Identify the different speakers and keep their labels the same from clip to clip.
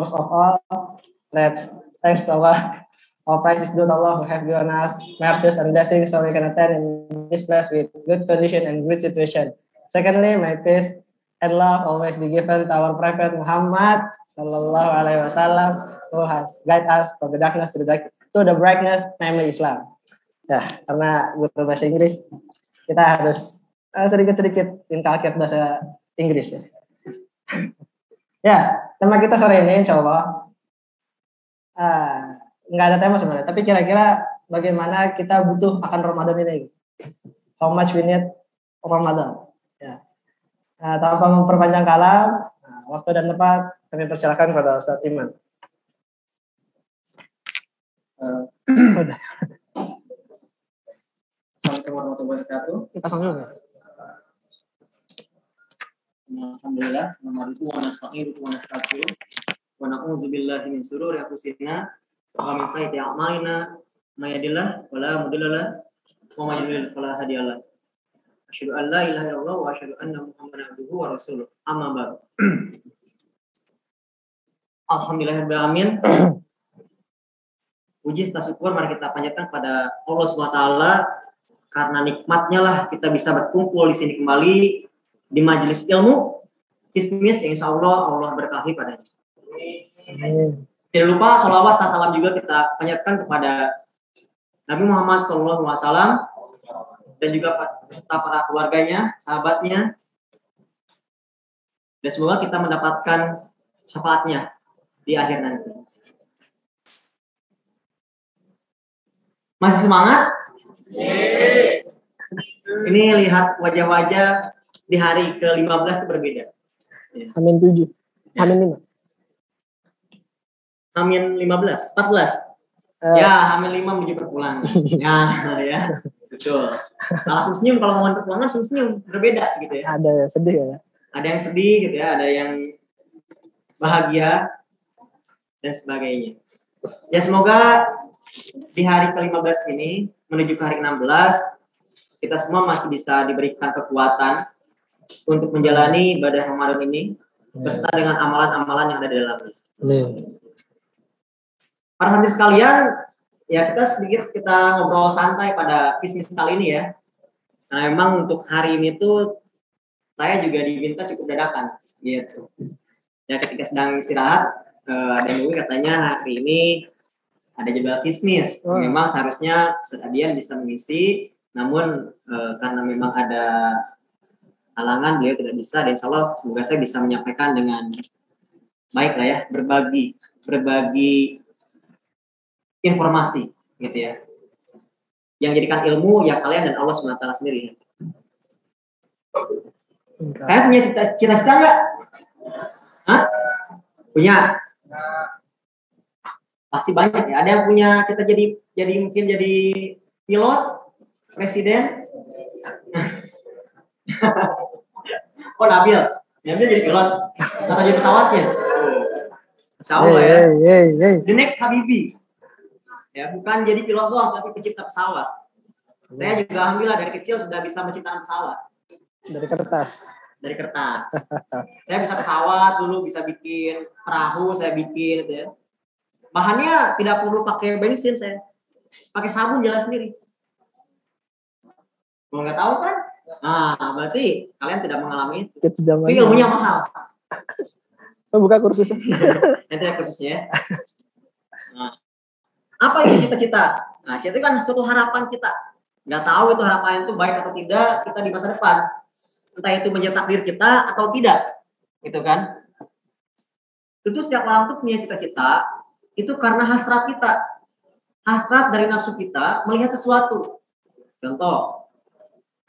Speaker 1: First of all, let's thanks to Allah. All praise is due to Allah who have given us mercies and blessings so we can attend in this place with good condition and good situation. Secondly, my peace and love always be given to our Prophet Muhammad Sallallahu Alaihi Wasallam, who has guided us from the darkness to the brightness, namely Islam. Ya, karena guru bahasa Inggris, kita harus sedikit-sedikit inculcate bahasa Inggris ya. Ya, tema kita sore ini insya Allah nggak ada tema sebenarnya, tapi kira-kira bagaimana kita butuh akan Ramadan ini? How much we need Ramadan? Ya. Tanpa memperpanjang kalam, waktu dan tempat kami persilakan kepada Ustaz Iman.
Speaker 2: Assalamualaikum warahmatullahi wabarakatuh.
Speaker 1: Pasang dulu.
Speaker 2: Alhamdulillah, nahmaduhu wa nasta'inuhu wa nastaghfiruh wa na'udzu billahi min shururi anfusina wa min sayyiati a'malina may yahdihillahu fala mudilla lahu wa may yudlil fala hadiya lahu. Asyhadu an la ilaha illallah wa asyhadu anna Muhammadan abduhu wa rasuluh. Amma ba'du. Alhamdulillahirabbil alamin. Puji serta syukur mari kita panjatkan pada Allah Subhanahu wa taala karena nikmatnya lah kita bisa berkumpul di sini kembali di majelis ilmu Kismis yang insya Allah berkahi padanya. Tidak lupa sholawat dan salam juga kita panjatkan kepada Nabi Muhammad SAW dan juga beserta para keluarganya, sahabatnya, dan semoga kita mendapatkan syafaatnya di akhir nanti. Masih semangat? Ini lihat wajah-wajah di hari ke-15 itu berbeda.
Speaker 1: Amin 7. Amin 5.
Speaker 2: Amin 15, 14. Ya, Amin 5 menuju perpulangan. Ya, betul. Nah, langsung senyum kalau mau perpulangan langsung senyum, berbeda gitu ya.
Speaker 1: Ada yang sedih ya.
Speaker 2: Ada yang sedih gitu ya, ada yang bahagia dan sebagainya. Ya, semoga di hari ke-15 ini menuju ke hari 16 kita semua masih bisa diberikan kekuatan untuk menjalani ibadah Ramadan ini beserta dengan amalan-amalan yang ada di dalamnya. Para santri sekalian, ya kita ngobrol santai pada Kismis kali ini ya. Nah, memang untuk hari ini tuh saya juga diminta cukup dadakan gitu. Ya ketika sedang istirahat ada yang katanya hari ini ada jadwal Kismis. Memang seharusnya Ustaz Adian bisa mengisi, namun karena memang ada halangan beliau tidak bisa, dan insya Allah semoga saya bisa menyampaikan dengan baik lah ya, berbagi informasi gitu ya, yang jadikan ilmu ya kalian dan Allah SWT sendiri. Kalian punya cita-cita nggak? Hah? Punya? Pasti banyak ya. Ada yang punya cita mungkin jadi pilot, presiden. Oh, Nabil jadi pilot atau jadi pesawatnya? Insya Allah ya. The next Habibie. Ya, bukan jadi pilot doang, tapi pencipta pesawat. Saya juga alhamdulillah dari kecil sudah bisa menciptakan pesawat.
Speaker 1: Dari kertas.
Speaker 2: Saya bisa pesawat dulu, bisa bikin perahu, saya bikin gitu ya. Bahannya tidak perlu pakai bensin, saya pakai sabun jalan sendiri. Mau nggak tahu kan? Nah, berarti kalian tidak mengalami itu. Tapi ilmunya mahal.
Speaker 1: Buka kursusnya.
Speaker 2: Nanti ada kursusnya. Nah, apa itu cita-cita? Nah, itu kan suatu harapan kita. Nggak tahu itu harapan itu baik atau tidak kita di masa depan. Entah itu menjadi takdir kita atau tidak. Gitu kan? Tentu setiap orang tuh punya cita-cita. Itu karena hasrat kita. Hasrat dari nafsu kita melihat sesuatu. Contoh,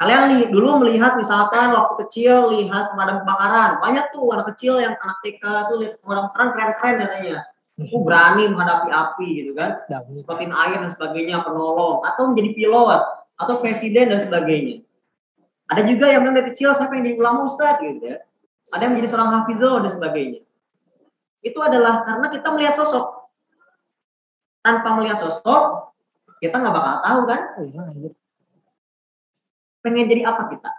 Speaker 2: kalian dulu melihat misalkan waktu kecil lihat pemadam kebakaran. Banyak tuh anak kecil yang anak TK tuh lihat pemadam kebakaran keren-keren katanya. Berani menghadapi api gitu kan. Seperti air dan sebagainya, penolong. Atau menjadi pilot. Atau presiden dan sebagainya. Ada juga yang dari kecil saya pengen jadi ulama ustadz gitu ya. Ada yang menjadi seorang hafizul dan sebagainya. Itu adalah karena kita melihat sosok. Tanpa melihat sosok, kita nggak bakal tahu kan. Pengen jadi apa kita.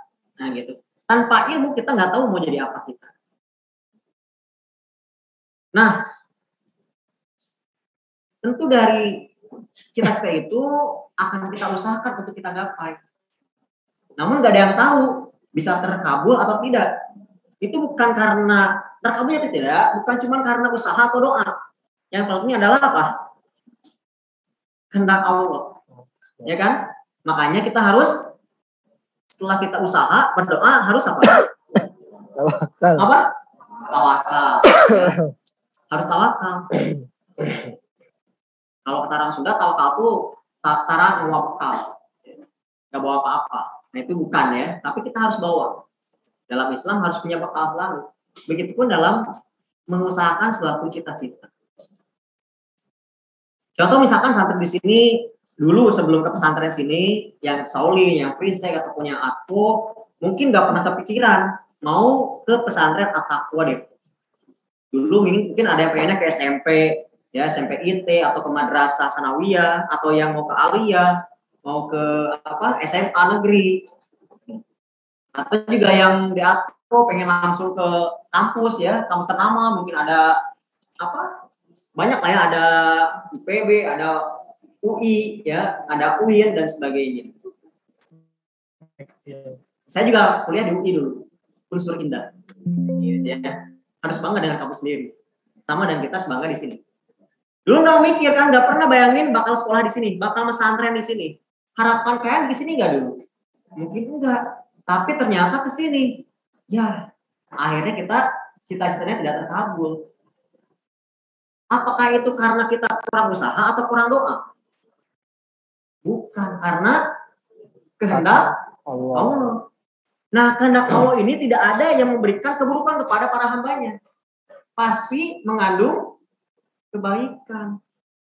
Speaker 2: Nah gitu. Tanpa ilmu kita nggak tahu mau jadi apa kita. Nah, tentu dari cita-cita itu akan kita usahakan untuk kita gapai. Namun nggak ada yang tahu bisa terkabul atau tidak. Itu bukan karena terkabulnya atau tidak, bukan cuma karena usaha atau doa. Yang penting adalah apa? Kehendak Allah. Ya kan? Makanya kita harus setelah kita usaha, berdoa harus apa? Apa? Tawakal. Harus tawakal. Kalau kata orang Sunda, tawakal itu tara ngawakal. Gak bawa apa-apa. Nah itu bukan ya. Tapi kita harus bawa. Dalam Islam harus punya bekal selalu. Begitupun dalam mengusahakan suatu cita-cita. Contoh misalkan santri di sini dulu sebelum ke pesantren sini, yang Sauli, yang Prinstek atau punya aku, mungkin nggak pernah kepikiran mau ke pesantren At-Taqwa deh. Dulu mungkin ada yang pengennya ke SMP, ya SMP IT atau ke madrasah sanawiyah atau yang mau ke aliyah, mau ke SMA negeri. Atau juga yang di Atko pengen langsung ke kampus ya, kampus ternama, mungkin ada banyak lah ya, ada IPB, ada UI ya, ada UIN dan sebagainya. Saya juga kuliah di UI dulu, Unsur Indah. Ya. Harus bangga dengan kampus sendiri. Sama dan kita sebangga di sini. Dulu nggak mikir kan, nggak pernah bayangin bakal sekolah di sini, bakal pesantren di sini. Harapan kalian di sini nggak dulu? Mungkin enggak. Tapi ternyata ke sini, ya akhirnya kita cita-citanya tidak terkabul. Apakah itu karena kita kurang usaha atau kurang doa? Bukan, karena kehendak Allah. Nah, kehendak Allah ini tidak ada yang memberikan keburukan kepada para hambanya. Pasti mengandung kebaikan.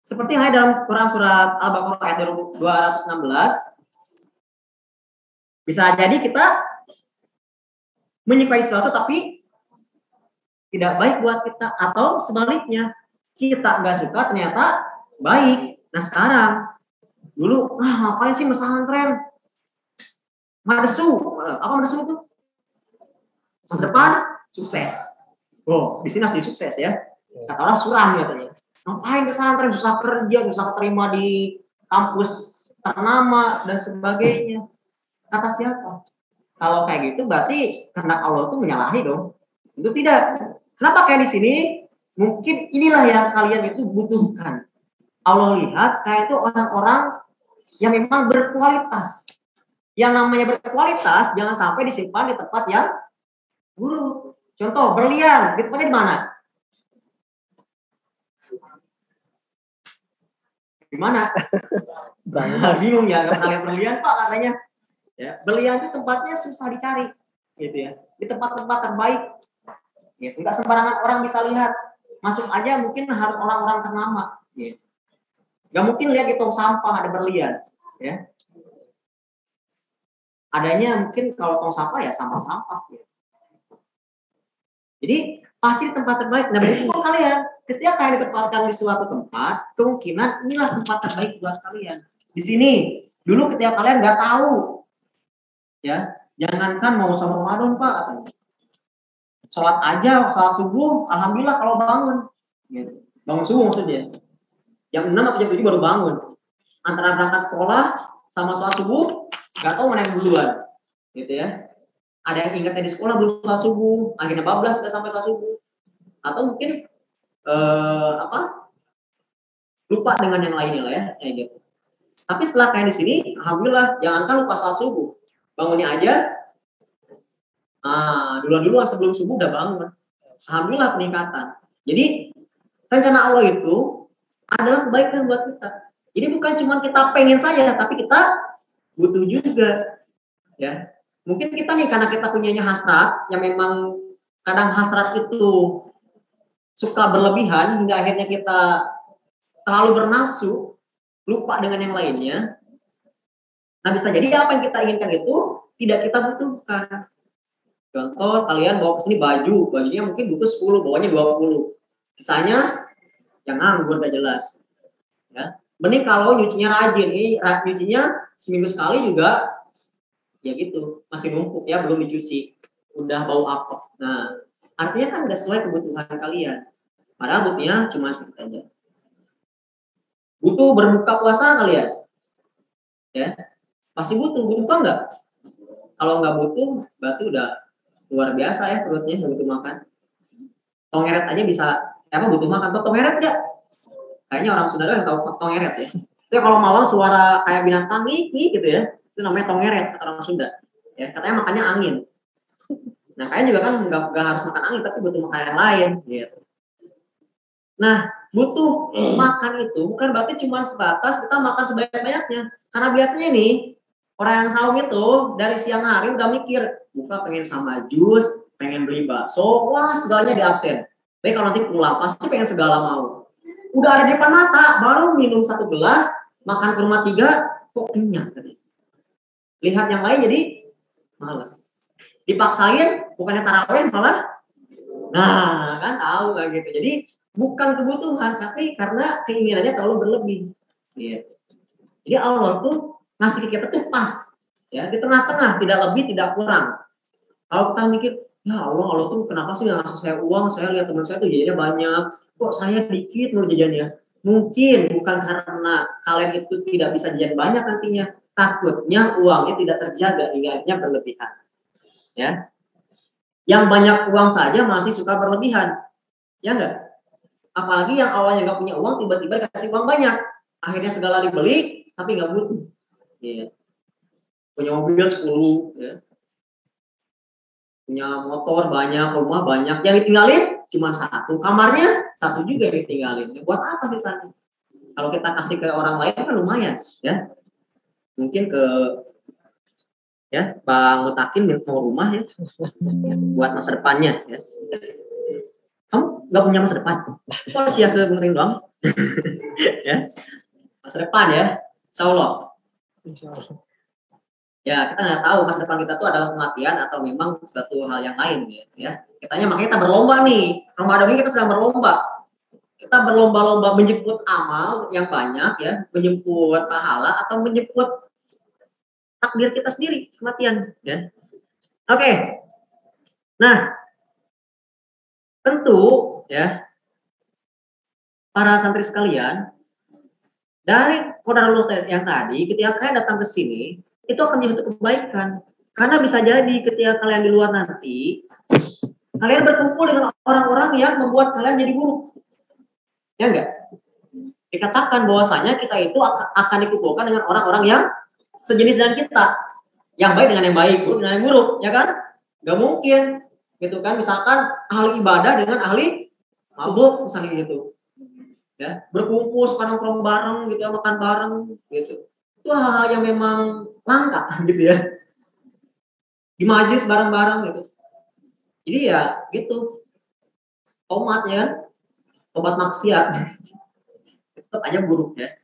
Speaker 2: Seperti halnya dalam Quran surat Al-Baqarah ayat 216. Bisa jadi kita menyukai sesuatu tapi tidak baik buat kita, atau sebaliknya kita nggak suka ternyata baik. Nah sekarang dulu ngapain sih pesantren? Madesu, apa madesu itu? Masa depan sukses. Oh di sini harus sukses ya. Kata orang suram katanya. Ngapain pesantren, susah kerja, susah keterima di kampus ternama dan sebagainya. Kata siapa? Kalau kayak gitu berarti kehendak Allah itu menyalahi dong. Itu tidak. Kenapa kayak di sini? Mungkin inilah yang kalian itu butuhkan. Allah lihat kayak itu orang-orang yang memang berkualitas. Yang namanya berkualitas jangan sampai disimpan di tempat yang buruk. Contoh berlian, di tempatnya di mana? Di mana? Bingung ya, nggak pernah lihat berlian Pak katanya. Ya, berlian itu tempatnya susah dicari, gitu ya. Di tempat-tempat terbaik, gitu. Tidak sembarangan orang bisa lihat. Masuk aja mungkin harus orang-orang ternama, gitu. Gak mungkin lihat di tong sampah ada berlian, ya. Adanya mungkin kalau tong sampah ya sampah-sampah, gitu. Jadi pasti tempat terbaik. Nah, begitu kalian, ketika kalian ditempatkan di suatu tempat, kemungkinan inilah tempat terbaik buat kalian. Di sini, dulu ketika kalian nggak tahu. Ya, jangankan mau sama Ramadan Pak katanya. Sholat subuh, alhamdulillah kalau bangun. Gitu. Bangun subuh maksudnya. Jam 6 atau jam 7 baru bangun. Antara berangkat sekolah sama sholat subuh, nggak tahu mana yang duluan. Gitu ya. Ada yang ingatnya di sekolah belum sholat subuh, akhirnya bablas nggak sampai sholat subuh. Atau mungkin lupa dengan yang lainnya lah ya, kayak gitu. Tapi setelah kayak di sini, alhamdulillah, jangankan lupa sholat subuh. Bangunnya aja, duluan sebelum subuh udah bangun. Alhamdulillah peningkatan. Jadi rencana Allah itu adalah kebaikan buat kita. Jadi bukan cuma kita pengen saja, tapi kita butuh juga. Ya, mungkin kita nih karena kita punyanya hasrat, yang memang kadang hasrat itu suka berlebihan hingga akhirnya kita terlalu bernafsu, lupa dengan yang lainnya. Nah bisa jadi apa yang kita inginkan itu tidak kita butuhkan. Contoh kalian bawa ke sini bajunya mungkin butuh 10, bawanya 20. Sisanya yang nganggur gak jelas. Ya. Mending kalau nyucinya rajin, nyucinya seminggu sekali juga, ya gitu, masih numpuk ya, belum dicuci, udah bau apek. Nah, artinya kan udah sesuai kebutuhan kalian. Padahal butuhnya cuma sedikit aja. Butuh berbuka puasa kali ya? Ya, pasti butuh nggak? Kalau nggak butuh, berarti udah luar biasa ya perutnya, nggak butuh makan. Tongeret aja bisa, butuh makan. Tuh tongeret nggak? Kayaknya orang Sunda yang tahu tongeret ya. Itu kalau malam suara kayak binatang nih gitu ya, itu namanya tongeret kata orang Sunda. Ya, katanya makannya angin. Nah, kayaknya juga kan nggak harus makan angin, tapi butuh makan yang lain. Gitu. Nah, butuh makan itu bukan berarti cuma sebatas kita makan sebanyak-banyaknya. Karena biasanya nih, orang yang saum itu dari siang hari udah mikir, buka pengen sama jus, pengen beli bakso, wah segalanya di absen. Tapi kalau nanti pulang, pasti pengen segala mau. Udah ada di depan mata, baru minum 1 gelas, makan kurma 3, kok kenyang tadi. Lihat yang lain jadi males. Dipaksain, bukannya taraweh malah, nah kan tahu kayak gitu. Jadi bukan kebutuhan, tapi karena keinginannya terlalu berlebih. Gitu. Jadi Allah tuh ngasih ke kita tuh pas, ya di tengah-tengah, tidak lebih, tidak kurang. Kalau kita mikir, ya Allah tuh kenapa sih nggak ngasih saya uang? Saya lihat teman saya tuh jajannya banyak, kok saya dikit nur jajannya? Mungkin bukan karena kalian itu tidak bisa jajan banyak nantinya, takutnya uangnya tidak terjaga hingga akhirnya berlebihan. Ya, yang banyak uang saja masih suka berlebihan, ya enggak? Apalagi yang awalnya nggak punya uang tiba-tiba dikasih uang banyak, akhirnya segala dibeli tapi nggak butuh. Ya. Punya mobil 10, ya. Punya motor banyak, rumah banyak, yang ditinggalin cuma 1, kamarnya 1 juga ditinggalin. Buat apa sih sana? Kalau kita kasih ke orang lain kan lumayan, ya. Mungkin ke Bang Mutakin mau rumah ya, buat masa depannya. Ya. Kamu nggak punya masa depan? Kok siap ke Mutakin doang? Ya, masa depan ya, Insya Allah. Ya, kita nggak tahu masa depan kita tuh adalah kematian atau memang suatu hal yang lain ya. Makanya kita berlomba nih. Ramadan ini kita sedang berlomba. Kita berlomba-lomba menjemput amal yang banyak ya, menjemput pahala atau menjemput takdir kita sendiri kematian ya. Oke. Nah, tentu ya para santri sekalian, dari qadarullah yang tadi ketika kalian datang ke sini itu akan menjadi kebaikan. Karena bisa jadi ketika kalian di luar nanti, kalian berkumpul dengan orang-orang yang membuat kalian jadi buruk. Ya enggak? Dikatakan bahwasanya kita itu akan dikumpulkan dengan orang-orang yang sejenis dengan kita. Yang baik dengan yang baik, buruk dengan yang buruk, ya kan? Enggak mungkin. Gitu kan, misalkan ahli ibadah dengan ahli mabuk misalnya gitu. Ya, berkumpul suka nongkrong bareng gitu, makan bareng gitu. Itu hal-hal yang memang langka gitu ya. Di majelis bareng-bareng gitu. Jadi ya gitu. Tomat ya. Obat maksiat. Tetap aja buruk ya.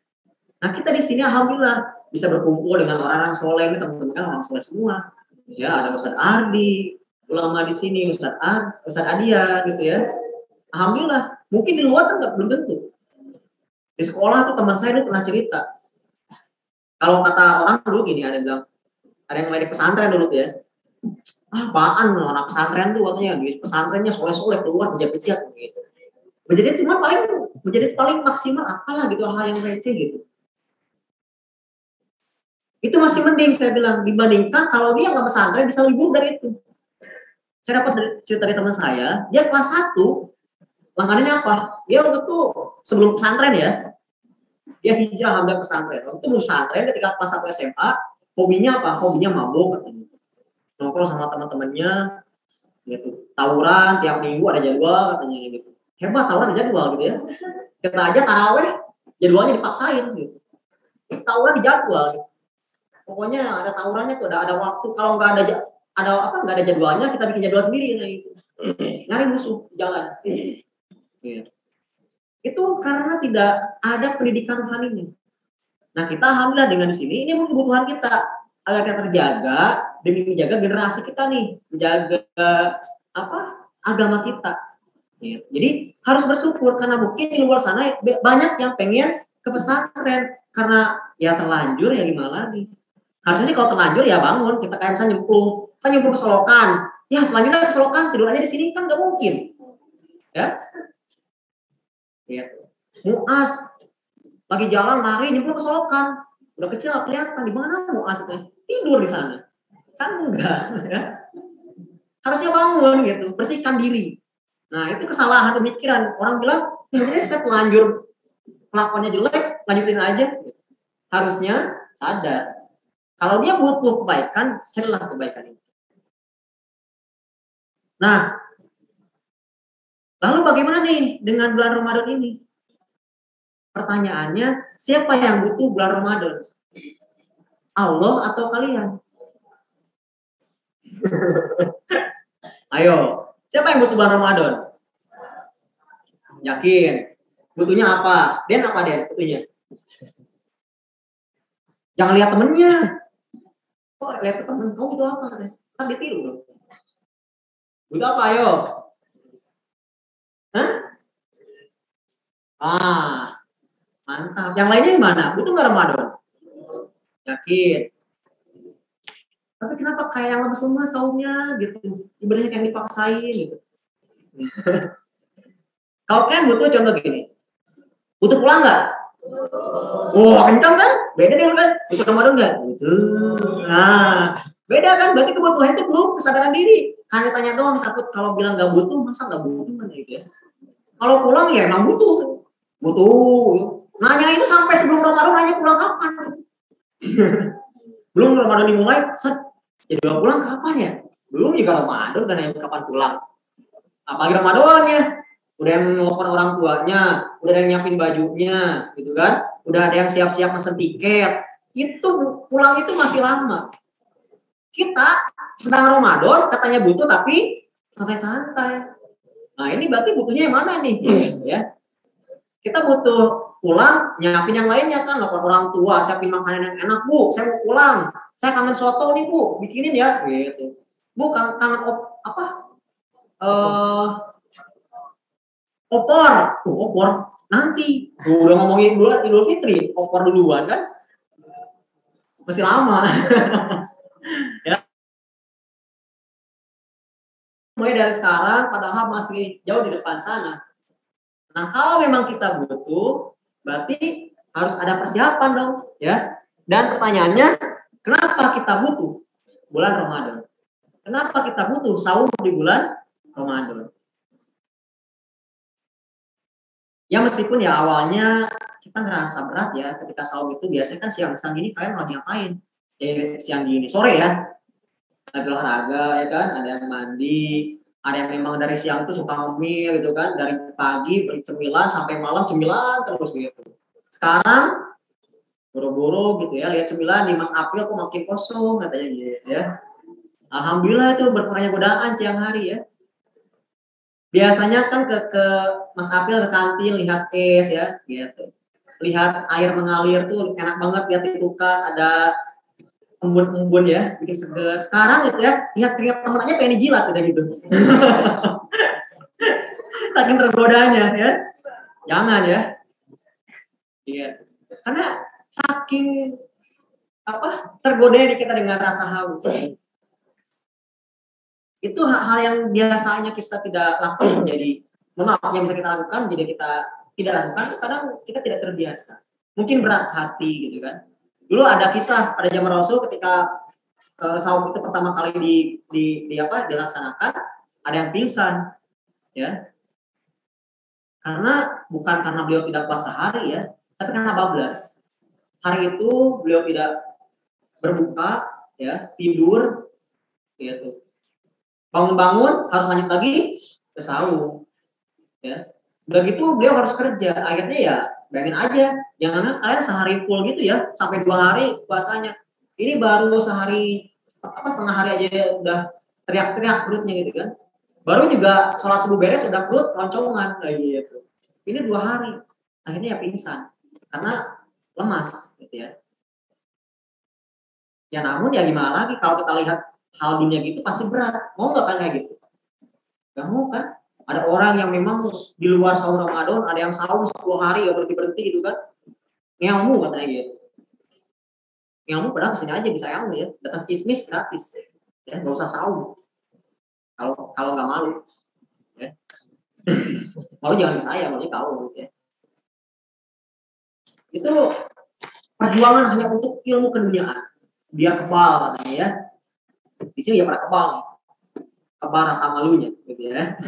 Speaker 2: Nah, kita di sini alhamdulillah bisa berkumpul dengan orang-orang soleh, teman-teman kan orang soleh semua. Ya, ada Ustaz Ardi, ulama di sini, Ustaz Adia gitu ya. Alhamdulillah. Mungkin di luar kan belum tentu. Di sekolah tuh teman saya itu pernah cerita. Kalau kata orang dulu gini, ada yang bilang, ada yang mulai di pesantren dulu tuh ya. Apaan anak pesantren tuh katanya, di pesantrennya soleh-soleh keluar bejat-bejat gitu. Menjadi paling maksimal apalah gitu, hal yang receh gitu. Itu masih mending saya bilang dibandingkan kalau dia nggak pesantren bisa lebih buruk dari itu. Saya dapat cerita dari teman saya, dia kelas 1, langganannya apa? Dia waktu itu sebelum pesantren ya, dia hijrah alhamdulillah pesantren. Waktu itu belum pesantren, ketika kelas 1 SMA, hobinya apa? Hobinya mabuk katanya. Nongkrong sama teman-temannya, gitu. Tawuran tiap minggu ada jadwal katanya gitu. Hebat tawuran ada jadwal gitu ya. Kita aja taraweh jadwalnya dipaksain gitu. Tawuran di jadwal. Gitu. Pokoknya ada tawurannya tuh, ada waktu. Kalau nggak ada jadwalnya, kita bikin jadwal sendiri gitu. Nyari musuh jalan. Gitu. Itu karena tidak ada pendidikan rohaninya. Nah, kita alhamdulillah dengan di sini ini kebutuhan kita agar kita terjaga demi menjaga generasi kita nih, menjaga agama kita. Ya. Jadi harus bersyukur karena mungkin di luar sana banyak yang pengen ke pesantren karena ya terlanjur ya gimana lagi. Harusnya sih kalau terlanjur ya bangun, kita kayak misalnya nyemplung ke selokan. Ya terlanjur ke selokan, tidur aja di sini kan nggak mungkin. Ya. Ya. Mu'az lagi jalan lari nyemplung ke solokan, udah kecil nggak kelihatan di mana Muaz itu, tidur di sana, kan enggak, ya. Harusnya bangun gitu, bersihkan diri. Nah itu kesalahan pemikiran, orang bilang, ya udah saya telanjur, kelakuannya jelek, lanjutin aja. Harusnya sadar, kalau dia butuh kebaikan, carilah kebaikan itu. Nah, lalu bagaimana nih dengan bulan Ramadan ini? Pertanyaannya, siapa yang butuh bulan Ramadan? Allah atau kalian? Ayo, siapa yang butuh bulan Ramadan? Yakin? Butuhnya apa? Den apa Den? Butuhnya? Jangan lihat temennya. Kok lihat temen? Kamu butuh apa? Kan ditiru dong. Butuh apa? Ayo. Hah? Mantap. Yang lainnya gimana? Butuh nggak Ramadan? Yakin. Tapi kenapa kayak yang lemes-lemes saumnya gitu? Ibadahnya kayak dipaksain gitu. Kalau kan butuh contoh gini. Butuh pulang nggak? Wah, kencang kan? Beda deh kan? Butuh Ramadan nggak? Butuh. Nah, beda kan? Berarti kebutuhan itu belum kesadaran diri. Hanya tanya doang, takut kalau bilang nggak butuh, masa nggak butuh kan gitu ya? Kalau pulang ya emang butuh. Butuh. Nanya itu sampai sebelum Ramadan nanya pulang kapan? Belum Ramadan dimulai, jadi pulang kapan ya? Belum juga Ramadan dan nanya kapan pulang. Apalagi Ramadannya, udah yang nelfon orang tuanya, udah yang nyiapin bajunya, gitu kan? Udah ada yang siap-siap mesen tiket. Itu pulang itu masih lama. Kita sedang Ramadan katanya butuh tapi santai-santai. Nah ini berarti butuhnya yang mana nih? Ya, kita butuh pulang, nyiapin yang lainnya kan, nelfon orang tua, siapin makanan yang enak bu, saya mau pulang, saya kangen soto nih bu, bikinin ya, gitu. Bu kangen opor, opor nanti, udah ngomongin bulan Idul Fitri, opor duluan kan, masih lama. Ya. Mulai dari sekarang, padahal masih jauh di depan sana. Nah kalau memang kita butuh, berarti harus ada persiapan dong, ya. Dan pertanyaannya, kenapa kita butuh bulan Ramadan? Kenapa kita butuh saum di bulan Ramadan? Ya meskipun ya awalnya kita ngerasa berat ya ketika saum itu, biasanya kan siang-siang gini kalian lagi ngapain? Siang gini, sore ya, ada olahraga ya kan, ada yang mandi, ada yang memang dari siang tuh suka ngemil gitu kan, dari pagi beli cemilan sampai malam cemilan terus gitu. Sekarang buru-buru gitu ya, lihat cemilan di Mas April kok makin kosong katanya gitu ya. Alhamdulillah itu berkurangnya godaan siang hari ya. Biasanya kan ke Mas April ke kantin lihat es ya gitu. Lihat air mengalir tuh enak banget, lihat di kulkas ada embun-embun ya, bikin seger. Sekarang gitu ya, lihat keringat temen aja pengen dijilat udah gitu. Saking tergodanya ya. Jangan ya. Iya. Karena saking tergodanya kita dengan rasa haus. Itu hal-hal yang biasanya kita tidak lakukan, jadi maaf yang bisa kita lakukan, jadi kita tidak lakukan, kadang kita tidak terbiasa. Mungkin berat hati gitu kan. Dulu ada kisah pada zaman Rasul ketika saum itu pertama kali dilaksanakan, ada yang pingsan, ya. Bukan karena beliau tidak puasa hari ya, tapi karena bablas. Hari itu beliau tidak berbuka, ya, tidur, gitu. Bangun-bangun harus lanjut lagi ke saum, ya. Udah gitu beliau harus kerja, akhirnya ya bayangin aja, jangan kalian sehari full gitu ya, sampai 2 hari puasanya. Ini baru sehari setengah hari aja udah teriak-teriak perutnya gitu kan. Baru juga sholat subuh beres udah perut loncongan kayak gitu. Ini 2 hari, akhirnya ya pingsan karena lemas gitu ya. Ya namun ya gimana lagi, kalau kita lihat hal dunia gitu pasti berat. Mau nggak kan kayak gitu? Gak mau kan? Ada orang yang memang di luar sahur Ramadan, ada yang sahur 10 hari ya berhenti gitu kan. Ngelmu katanya gitu. Ngelmu padahal kesini aja bisa ilmu ya. Datang kismis gratis. Ya, nggak usah sahur. Kalau nggak malu. Ya. Malu jangan ke saya, maunya kau gitu ya. itu perjuangan hanya untuk ilmu keduniaan, biar kebal katanya ya. Di sini ya pada kebal rasa malunya, gitu ya.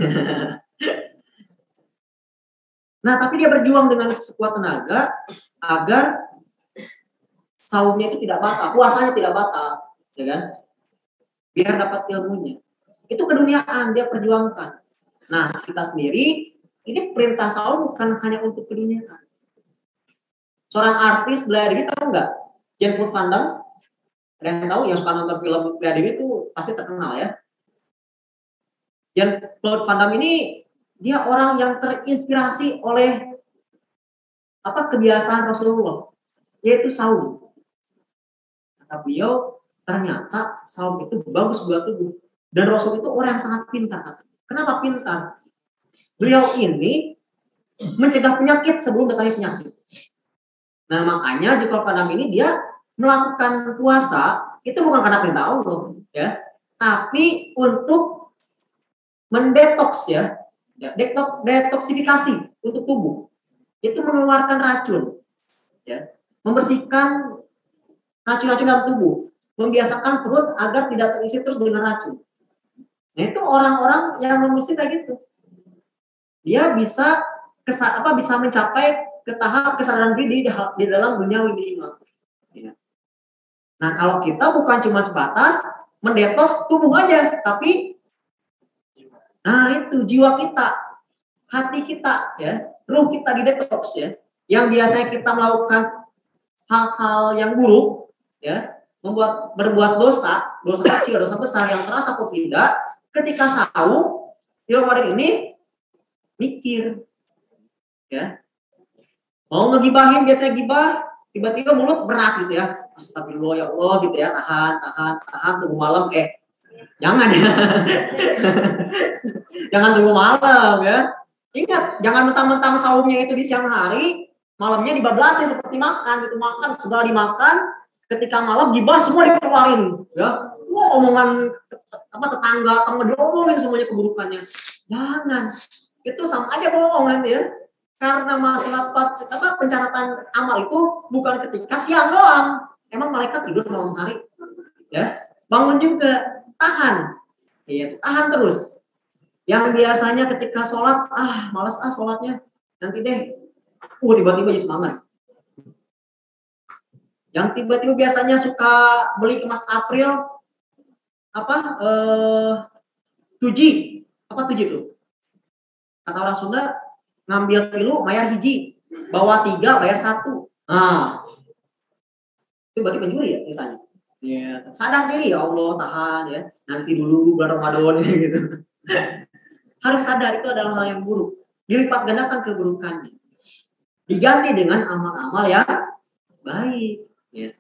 Speaker 2: Nah, tapi dia berjuang dengan sekuat tenaga agar saumnya itu tidak batal, puasanya tidak batal, ya kan? Biar dapat ilmunya. Itu keduniaan dia perjuangkan. Nah, kita sendiri ini perintah saum bukan hanya untuk keduniaan. Seorang artis bela diri tahu nggak? Jean-Claude Van Damme, ada yang tahu yang suka nonton film bela diri itu pasti terkenal ya. Jean-Claude Van Damme ini dia orang yang terinspirasi oleh kebiasaan Rasulullah, yaitu saum. Kata beliau, ternyata saum itu bagus buat tubuh. Dan Rasul itu orang yang sangat pintar. Kenapa pintar? Beliau ini mencegah penyakit sebelum datangnya penyakit. Nah, makanya Jean-Claude Van Damme ini dia melakukan puasa itu bukan karena perintah Allah, ya, tapi untuk mendetoks ya, detoksifikasi untuk tubuh. Itu mengeluarkan racun, ya, membersihkan racun-racun dalam tubuh, membiasakan perut agar tidak terisi terus dengan racun. Nah, itu orang-orang yang non-muslim kayak gitu. Dia bisa bisa mencapai ke tahap kesadaran diri di dalam duniawi minimal. Ya. Nah, kalau kita bukan cuma sebatas mendetoks tubuh aja, tapi itu jiwa kita, hati kita, ya, ruh kita didetoks ya. Yang biasanya kita melakukan hal-hal yang buruk, ya, berbuat dosa kecil, dosa besar yang terasa atau tidak, ketika saum di Ramadan ini mikir, ya, mau ngegibahin biasanya gibah, tiba-tiba mulut berat gitu ya, astagfirullah ya Allah gitu ya, tahan tunggu malam, jangan ya, jangan tunggu malam ya. Ingat, jangan mentang-mentang saumnya itu di siang hari, malamnya dibablasin seperti makan gitu, makan segala dimakan, ketika malam gibah semua dikeluarin, ya. Wah, omongan tetangga diomongin semuanya keburukannya. Jangan, itu sama aja bohong nanti ya. Karena masalah pencatatan amal itu bukan ketika siang doang. Emang malaikat tidur malam hari, ya. Bangun juga, tahan, ya, tahan terus. Yang biasanya ketika sholat, malas sholatnya, nanti deh, tiba-tiba jadi semangat. Yang tiba-tiba biasanya suka beli kemas April, tuji tuh? Kata orang Sunda, ngambil pilu bayar hiji, bawa 3 bayar 1. Nah, itu berarti pencuri ya misalnya. Ya, sadar diri ya Allah, tahan ya, nanti dulu bulan Ramadan gitu. Harus sadar itu adalah hal yang buruk. Dilipat gandakan keburukannya. Diganti dengan amal-amal yang baik. Ya.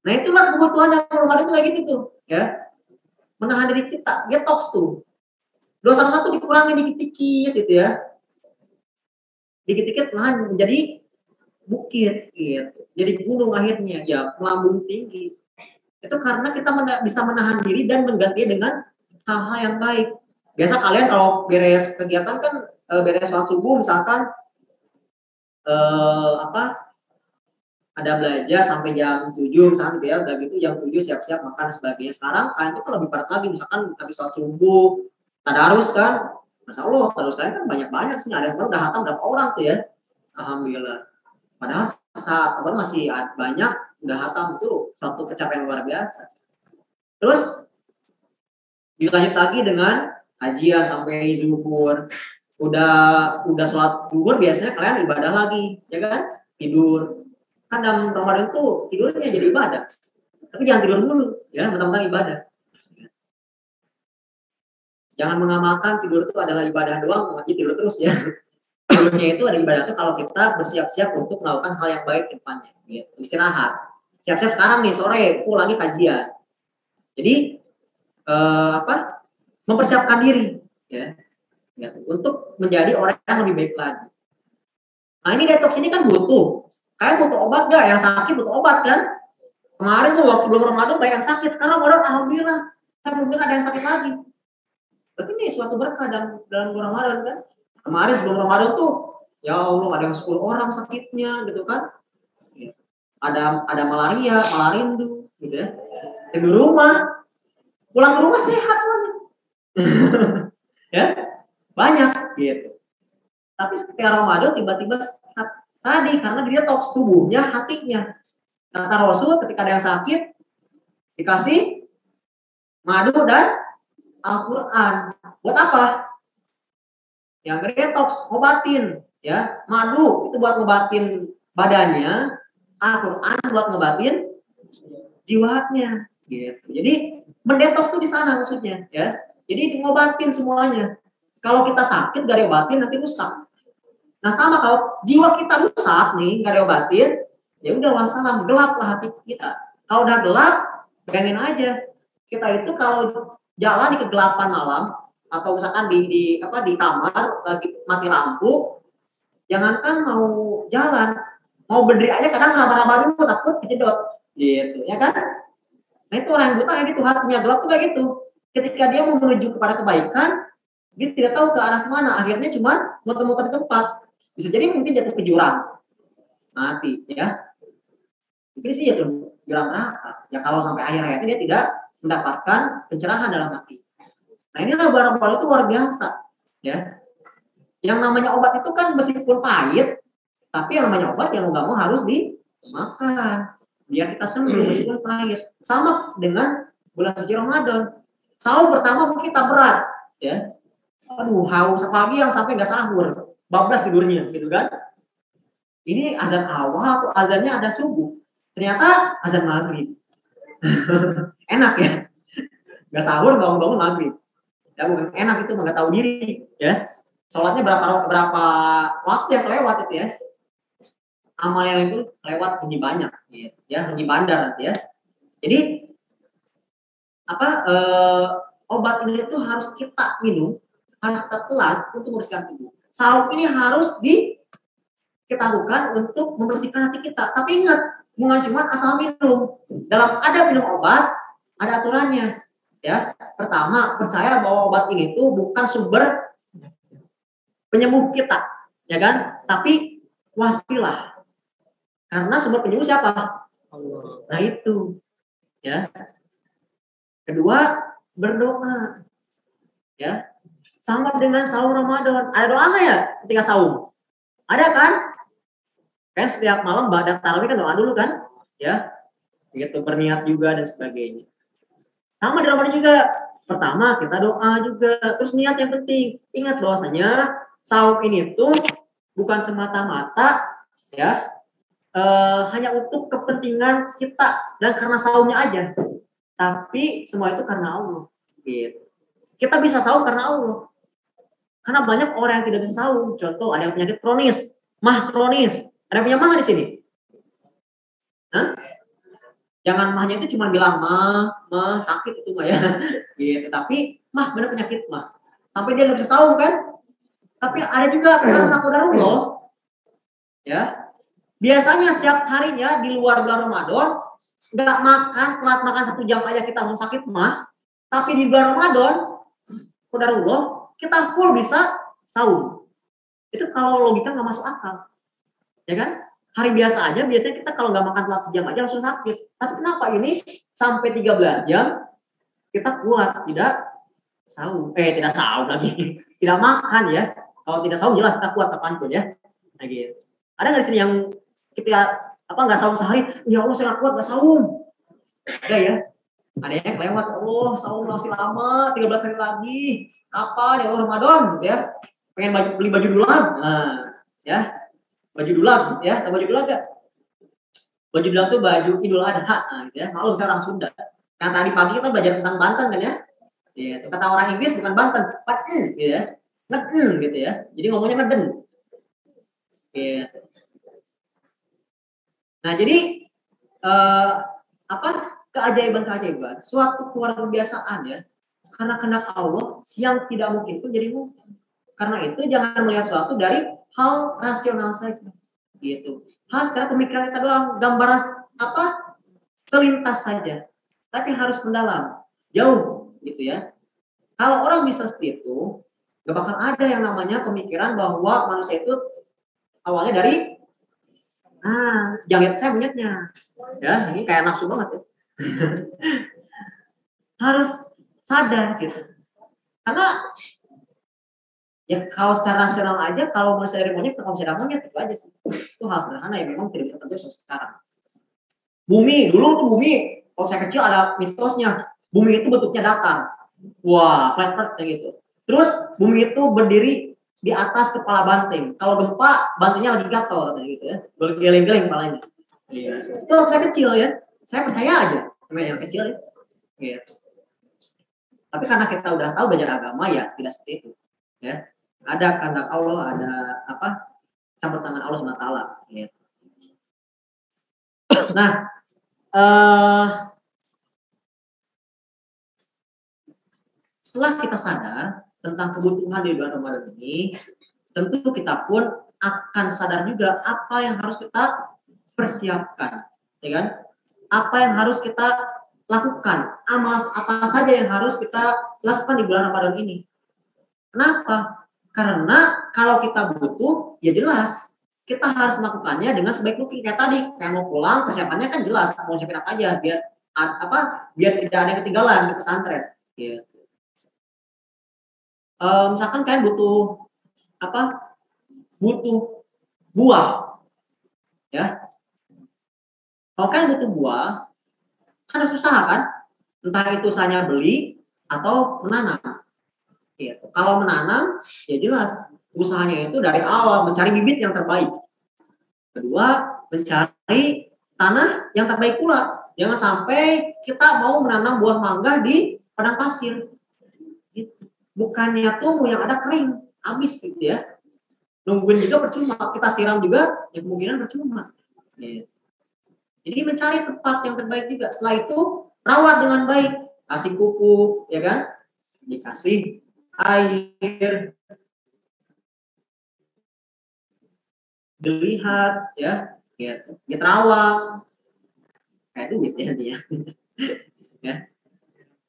Speaker 2: Nah, itulah kebutuhan yang Ramadan itu kayak gitu tuh, ya. Menahan diri kita, detox tuh. Dosa-dosa tuh dikurangi dikit-dikit gitu ya. Dikit-dikit lahan menjadi bukit gitu. Jadi gunung akhirnya, ya, melambung tinggi. Itu karena kita bisa menahan diri dan mengganti dengan hal-hal yang baik. Biasa kalian kalau beres kegiatan kan, beres sholat subuh misalkan ada belajar sampai jam 7 misalkan gitu ya, udah gitu jam 7 siap-siap makan sebagainya. Sekarang kalian itu kan lebih padat lagi, misalkan habis sholat subuh tadarus kan, Masya Allah tadarus kalian kan banyak-banyak sih, ada yang udah hatam berapa orang tuh ya, alhamdulillah. Padahal saat masih banyak udah hatam, itu suatu pencapaian luar biasa. Terus dilanjut lagi dengan kajian sampai zuhur. Udah sholat zuhur biasanya kalian ibadah lagi, ya kan? Tidur. Kan dalam Ramadan tuh tidurnya jadi ibadah. Tapi jangan tidur dulu, ya, mentang-mentang ibadah. Jangan mengamalkan tidur itu adalah ibadah doang, wajib tidur terus ya. Tidurnya itu ada ibadah itu kalau kita bersiap-siap untuk melakukan hal yang baik ke depannya, gitu. Istirahat. Siap-siap sekarang nih sore, lagi kajian. Jadi mempersiapkan diri, ya, untuk menjadi orang yang lebih baik lagi. Nah, ini detox ini kan butuh. Kalian butuh obat nggak? Yang sakit butuh obat kan? Kemarin tuh waktu sebelum Ramadan banyak yang sakit. Sekarang Ramadan alhamdulillah, saya belum ada yang sakit lagi. Tapi ini suatu berkah dalam bulan Ramadan kan? Kemarin sebelum Ramadan tuh, ya Allah ada yang 10 orang sakitnya gitu kan? ada malaria, malarindu, gitu ya. Di rumah, pulang ke rumah sehat semuanya. Ya, banyak gitu. Tapi ketika Ramadan tiba-tiba sehat tadi karena dia detoks tubuhnya, hatinya. Kata Rasul ketika ada yang sakit dikasih madu dan Al-Quran. Buat apa? Yang detoks, ngobatin, ya. Madu itu buat ngobatin badannya, Al-Quran buat ngobatin jiwanya, gitu. Jadi mendetoks tuh di sana maksudnya, ya. Jadi ngobatin semuanya. Kalau kita sakit gak diobatin nanti rusak. Nah sama kalau jiwa kita rusak nih gak diobatin, ya udah wassalam, gelap lah hati kita. Kalau udah gelap, bayangin aja kita itu kalau jalan di kegelapan malam atau misalkan di kamar lagi mati lampu, jangankan mau jalan, mau berdiri aja kadang raba-raba dulu takut kejedot, gitu ya kan? Nah itu orang yang buta kayak gitu, hatinya gelap tuh kayak gitu. Ketika dia mau menuju kepada kebaikan, dia tidak tahu ke arah mana, akhirnya cuma muter-muter di tempat. Bisa jadi mungkin jatuh ke jurang, mati, ya. Mungkin sih jatuh jurang neraka. Ya kalau sampai akhir hayatnya dia tidak mendapatkan pencerahan dalam hati. Nah inilah barang-barang itu luar biasa, ya. Yang namanya obat itu kan meskipun pahit, tapi yang namanya obat yang nggak mau harus dimakan biar kita sembuh meskipun pahit. Sama dengan bulan suci Ramadan. Sahur pertama mungkin kita berat, ya. Aduh, haus pagi yang sampai nggak sahur, bablas tidurnya, gitu kan? Ini azan awal atau azannya ada subuh? Ternyata azan maghrib. Enak ya? Nggak sahur bangun-bangun maghrib. Ya bukan enak itu, nggak tahu diri, ya. Sholatnya berapa waktu yang kelewat itu ya? Amal yang itu lewat lebih banyak, ya lebih bandar nanti ya. Jadi obat ini itu harus kita minum, harus kita telan untuk membersihkan tubuh. Sahur ini harus kita lakukan untuk membersihkan hati kita. Tapi ingat, bukan cuma asal minum. Dalam ada minum obat, ada aturannya. Ya, pertama percaya bahwa obat ini tuh bukan sumber penyembuh kita, ya kan? Tapi wasilah. Karena sumber penyembuh siapa? Allah. Nah itu, ya. Kedua, berdoa. Ya. Sama dengan sahur Ramadan. Ada doa nggak ya ketika sahur? Ada kan? Kan setiap malam ba'da tarawih kan doa dulu kan? Ya. Begitu berniat juga dan sebagainya. Sama di Ramadan juga. Pertama kita doa juga. Terus niat yang penting. Ingat bahwasanya sahur ini tuh bukan semata-mata ya hanya untuk kepentingan kita dan karena sahurnya aja. Tapi semua itu karena Allah. Gitu. Kita bisa sahur karena Allah. Karena banyak orang yang tidak bisa sahur. Contoh ada yang penyakit kronis, mah kronis. Ada yang punya mah di sini? Hah? Jangan mahnya itu cuma bilang mah sakit itu mah ya. Gitu. Tapi mah benar penyakit mah. Sampai dia nggak bisa sahur kan? Tapi ada juga karena qadarullah. Ya. Biasanya setiap harinya di luar bulan Ramadan nggak makan, telat makan 1 jam aja kita langsung sakit mah. Tapi di bulan Ramadan, qadarullah kita full bisa sahur. Itu kalau logika nggak masuk akal, ya kan? Hari biasa aja biasanya kita kalau nggak makan telat sejam aja langsung sakit. Tapi kenapa ini sampai 13 jam kita kuat tidak sahur? Tidak sahur lagi, tidak makan ya. Kalau tidak sahur jelas kita kuat kapanpun ya. Nah gitu. Ada nggak di sini yang kita nggak sahur sehari? Ya Allah saya nggak kuat nggak sahur. Ada ya? Ada yang lewat, Allah sahur masih lama, 13 hari lagi. Kapan ya Allah Ramadan gitu ya? Pengen beli baju dulang. Nah, ya. Baju dulang ya, tahu baju dulang enggak? Baju dulang tuh baju Idul Adha, nah, gitu ya. Maklum saya orang Sunda. Yang tadi pagi kita belajar tentang Banten kan ya? Ya, kata orang Inggris bukan Banten, Banten gitu ya. Ngeden gitu ya. Jadi ngomongnya ngeden. Ya. Nah, jadi keajaiban-keajaiban, suatu keluar kebiasaan ya. Karena kehendak Allah yang tidak mungkin pun jadi mungkin. Karena itu jangan melihat sesuatu dari hal rasional saja, gitu. Hal secara pemikiran kita doang, gambaran selintas saja, tapi harus mendalam, jauh, gitu ya. Kalau orang bisa seperti itu, gak bakal ada yang namanya pemikiran bahwa manusia itu awalnya dari Nah, jangan lihat saya monyetnya. Ya, ini kayak nafsu banget ya. Harus sadar gitu. Karena ya kalau secara rasional aja, kalau manusia dari monyet, kalau manusia dari monyet itu aja sih. Itu hal sederhana yang memang tidak bisa terjadi sekarang. Bumi, dulu tuh bumi, kalau saya kecil ada mitosnya. Bumi itu bentuknya datar. Wah, flat earth kayak gitu. Terus bumi itu berdiri di atas kepala banteng. Kalau gempa, bantengnya lagi gatel kayak gitu ya. Bergeleng-geleng kepalanya. Iya. Itu waktu saya kecil ya. Saya percaya aja sama yang kecil ya. Iya. Tapi karena kita udah tahu belajar agama ya tidak seperti itu. Ya. Ada kehendak Allah, ada apa? Campur tangan Allah SWT. Ya. Nah, setelah kita sadar tentang kebutuhan di bulan Ramadan ini, tentu kita pun akan sadar juga apa yang harus kita persiapkan, ya kan? Apa yang harus kita lakukan, amal apa saja yang harus kita lakukan di bulan Ramadan ini. Kenapa? Karena kalau kita butuh, ya jelas kita harus melakukannya dengan sebaik mungkin. Kayak tadi, kayak mau pulang, persiapannya kan jelas, mau siapin apa aja biar biar tidak ada yang ketinggalan di pesantren. Ya. Misalkan kalian butuh apa? Butuh buah, ya. Kalau kalian butuh buah, kan harus usaha kan? Entah itu usahanya beli atau menanam. Ya. Kalau menanam, ya jelas usahanya itu dari awal mencari bibit yang terbaik. Kedua, mencari tanah yang terbaik pula. Jangan sampai kita mau menanam buah mangga di padang pasir. Gitu. Bukannya tumbuh yang ada kering, habis gitu ya. Nungguin juga percuma, kita siram juga, ya kemungkinan percuma. Ya. Jadi mencari tempat yang terbaik juga. Setelah itu rawat dengan baik, kasih pupuk, ya kan? Dikasih air, dilihat, ya, terawang, kayak duit ya dia. Ya.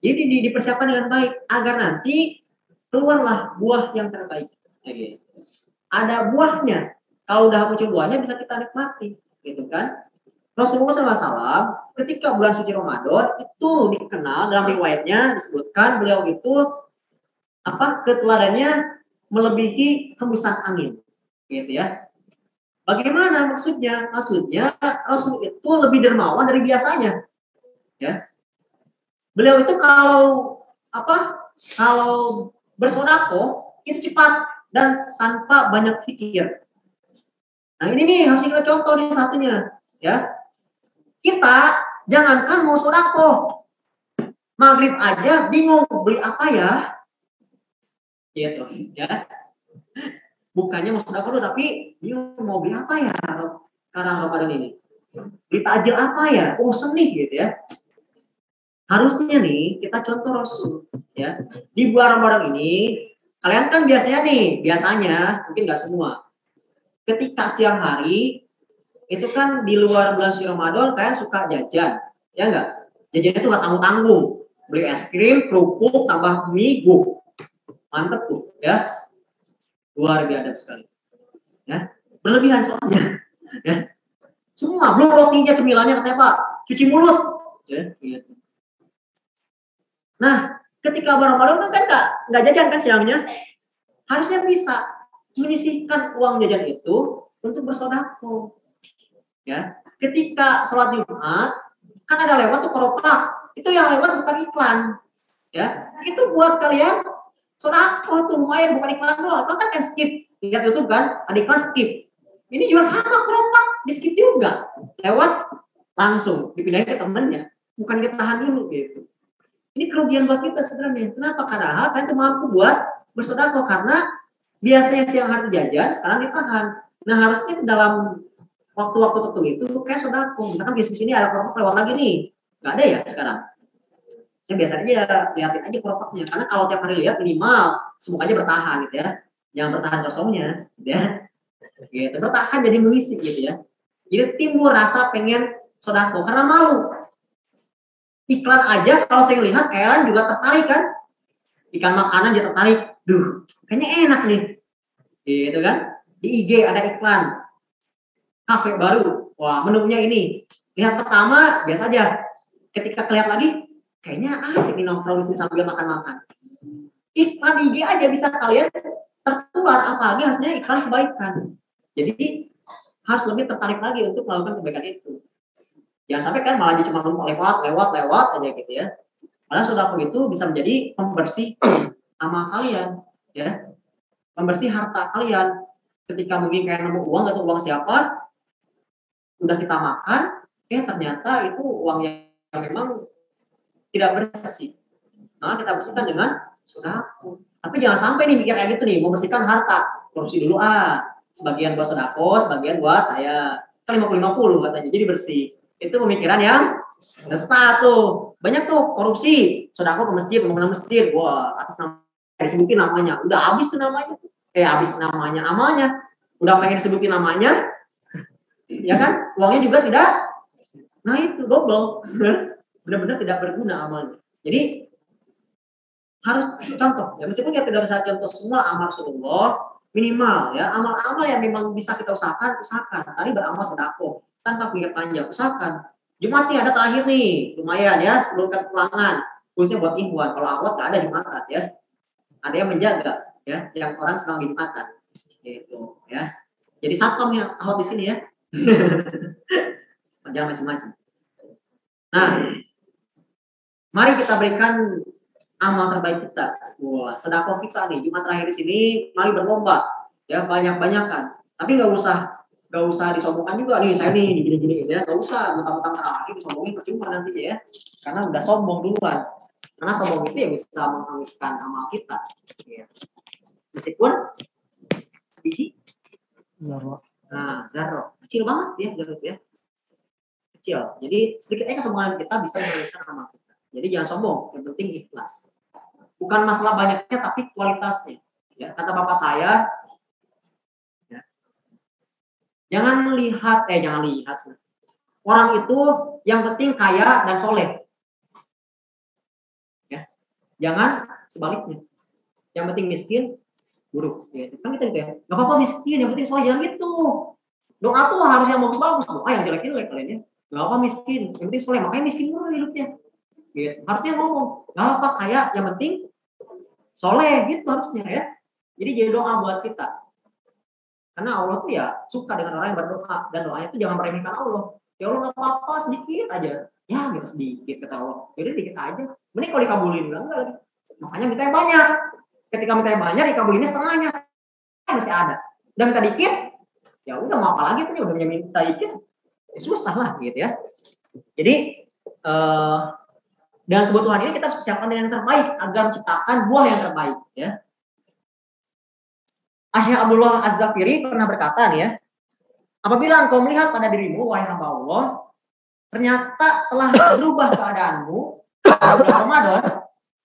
Speaker 2: Jadi dipersiapkan dengan baik agar nanti keluarlah buah yang terbaik. Ya, gitu. Ada buahnya. Kalau udah muncul buahnya bisa kita nikmati, gitu kan? Rasulullah SAW ketika bulan suci Ramadan itu dikenal dalam riwayatnya disebutkan beliau itu keteladannya melebihi hembusan angin, gitu ya. Bagaimana maksudnya? Maksudnya Rasul itu lebih dermawan dari biasanya, ya. Beliau itu kalau bersedekah itu cepat dan tanpa banyak pikir. Nah ini nih harus kita contoh nih satunya, ya. Kita jangankan mau sedekah, maghrib aja bingung beli apa ya, gitu, ya. Bukannya mau sedekah dulu tapi bingung mau beli apa ya sekarang Ramadan ini. Beli takjil apa ya? Oh seni gitu ya. Harusnya nih kita contoh Rasul, ya. Di bulan Ramadan ini kalian kan biasanya mungkin nggak semua. Ketika siang hari itu kan di luar bulan suci Ramadan kalian suka jajan, ya enggak? Jajannya itu nggak tanggung-tanggung. Beli es krim, kerupuk, tambah mie, mantep tuh, ya. Luar biasa sekali. Ya. Berlebihan soalnya. Ya. Semua, belum rotinya, cemilannya katanya Pak, cuci mulut. Ya, gitu. Nah, ketika Ramadan kan nggak jajan kan siangnya, harusnya bisa menyisihkan uang jajan itu untuk bersedekah. Ya, ketika sholat Jumat kan ada lewat tuh keropak, itu yang lewat bukan iklan, ya, itu buat kalian sedekah tuh lumayan, bukan iklan doang, kan skip, lihat YouTube kan, ada iklan skip, ini juga sama keropak, di skip juga, lewat langsung dipindahin ke temennya, bukan ditahan dulu gitu. Ini kerugian buat kita sebenarnya. Kenapa? Karena kan itu mampu buat bersedekah karena biasanya siang hari jajan, sekarang ditahan. Nah harusnya dalam waktu-waktu tertentu itu kayak sedekah. Misalkan bisnis ini ada keropok lewat lagi nih, nggak ada ya sekarang. Saya biasanya lihatin aja keropoknya. Karena kalau tiap hari lihat minimal semuanya bertahan gitu ya. Jangan bertahan kosongnya, gitu ya. Gitu. Bertahan jadi mengisi gitu ya. Jadi timbul rasa pengen sedekah karena malu. Iklan aja kalau saya lihat kalian juga tertarik kan, ikan makanan dia tertarik, kayaknya enak nih, gitu kan. Di IG ada iklan kafe baru, Wah, menunya ini. Lihat pertama biasa aja. Ketika kelihatan lagi, kayaknya asik nih nongkrong di sini sambil makan-makan. Iklan IG aja bisa kalian tertular, apalagi harusnya iklan kebaikan. Jadi harus lebih tertarik lagi untuk melakukan kebaikan itu. Jangan sampai kan malah cuma lewat aja gitu ya. Karena sedekah itu bisa menjadi pembersih amal kalian, ya, pembersih harta kalian. Ketika mungkin kayak nemu uang atau uang siapa, udah kita makan, ternyata itu uang yang memang tidak bersih. Nah, kita bersihkan dengan sedekah. Tapi jangan sampai nih mikir kayak gitu nih, membersihkan harta, korupsi dulu sebagian buat sedekah, sebagian buat saya. Kan 50-50 katanya, jadi bersih. Itu pemikiran yang sesat tuh. Banyak tuh korupsi, sedekah ke masjid, pembangunan masjid, wah atas nama disebutin namanya, udah habis tuh namanya. Habis namanya, amalnya. Udah pengen disebutin namanya, ya kan? Uangnya juga tidak. Nah itu double. Benar-benar tidak berguna amalnya. Jadi harus contoh. Ya meskipun kita tidak bisa contoh semua amal Rasulullah, minimal ya amal-amal yang memang bisa kita usahakan. Tadi beramal sedekah tanpa pikir panjang, usahakan. Jumat nih ada terakhir nih, lumayan ya sebelum pulangan. Khususnya buat ikhwan. Kalau akhwat nggak ada Jumatan ya. Ada yang menjaga ya, yang orang sedang di Jumatan. Gitu ya. Jadi satpam yang akhwat di sini ya. Jangan macam-macam. Nah, mari kita berikan amal terbaik kita. Wah, sedekah kita nih Jumat terakhir di sini, mari berlomba ya, banyak-banyakan. Tapi nggak usah disombongkan juga nih, saya nih gini-gini ya, nggak usah mentang-mentang terakhir disombongin percuma nantinya ya. Karena udah sombong duluan. Karena sombong itu yang bisa menghanguskan amal kita. Ya. Meskipun biji zarro. Nah, zarro. Kecil banget ya zarro ya. Kecil. Jadi sedikit aja kesombongan kita bisa menghanguskan amal kita. Jadi jangan sombong, yang penting ikhlas. Bukan masalah banyaknya tapi kualitasnya. Ya, kata bapak saya, ya, jangan lihat. Orang itu yang penting kaya dan soleh. Ya, jangan sebaliknya. Yang penting miskin, buruk. Ya, kan kita gitu ya. Gak apa-apa miskin, yang penting soleh, jangan gitu. Doa tuh harus yang bagus-bagus. Doa yang jelek-jelek kalian ya. Gak apa miskin, yang penting soleh. Makanya miskin mulu hidupnya. Gitu. Harusnya ngomong, gak apa kaya, yang penting soleh gitu harusnya ya. Jadi jadi doa buat kita. Karena Allah tuh ya suka dengan orang yang berdoa, dan doanya tuh jangan meremehkan Allah. Ya Allah gak apa-apa sedikit aja. Ya kita sedikit kata Allah. Jadi sedikit aja. Mending kalau dikabulin enggak lagi. Makanya minta yang banyak. Ketika minta yang banyak dikabulinnya setengahnya. Masih ada. Dan minta dikit, ya udah mau apa lagi tuh udah minta dikit. Ya susah lah gitu ya. Jadi dengan kebutuhan ini kita harus persiapkan dengan yang terbaik agar menciptakan buah yang terbaik ya. Syekh Abdullah Az-Zafiri pernah berkata nih ya, apabila engkau melihat pada dirimu wahai hamba Allah, ternyata telah berubah keadaanmu setelah Ramadan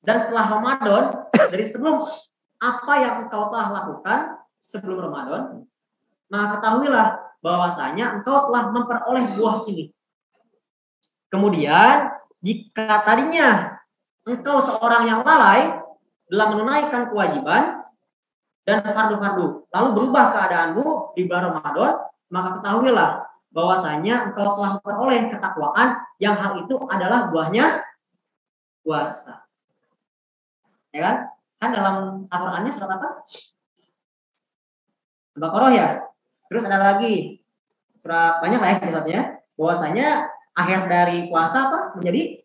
Speaker 2: dan setelah Ramadan dari sebelum apa yang engkau telah lakukan sebelum Ramadan, maka ketahuilah bahwasanya engkau telah memperoleh buah ini. Kemudian jika tadinya engkau seorang yang lalai dalam menunaikan kewajiban dan fardu-fardu, lalu berubah keadaanmu di bulan Ramadan, maka ketahuilah bahwasanya engkau telah memperoleh ketakwaan yang hal itu adalah buahnya puasa. Ya kan? Kan dalam Al-Qur'annya surat apa? Al-Baqarah ya. Terus ada lagi surat banyak lah ya suratnya. Bahwasanya akhir dari puasa apa? Menjadi